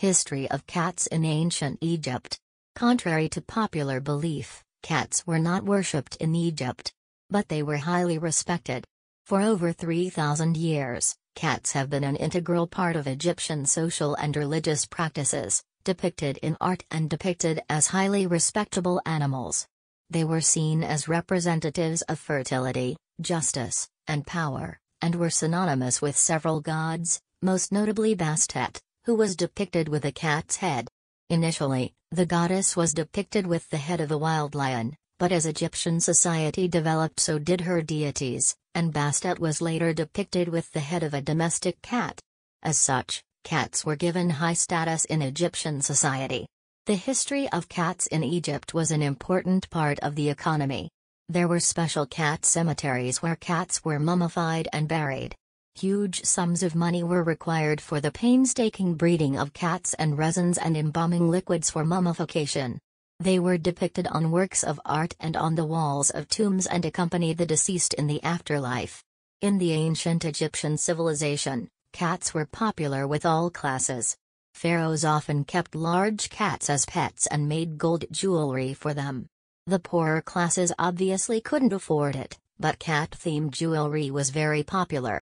History of cats in ancient Egypt. Contrary to popular belief, cats were not worshipped in Egypt. But they were highly respected. For over 3,000 years, cats have been an integral part of Egyptian social and religious practices, depicted in art and depicted as highly respectable animals. They were seen as representatives of fertility, justice, and power, and were synonymous with several gods, most notably Bastet, who was depicted with a cat's head. Initially, the goddess was depicted with the head of a wild lion, but as Egyptian society developed so did her deities, and Bastet was later depicted with the head of a domestic cat. As such, cats were given high status in Egyptian society. The history of cats in Egypt was an important part of the economy. There were special cat cemeteries where cats were mummified and buried. Huge sums of money were required for the painstaking breeding of cats and resins and embalming liquids for mummification. They were depicted on works of art and on the walls of tombs and accompanied the deceased in the afterlife. In the ancient Egyptian civilization, cats were popular with all classes. Pharaohs often kept large cats as pets and made gold jewelry for them. The poorer classes obviously couldn't afford it, but cat-themed jewelry was very popular.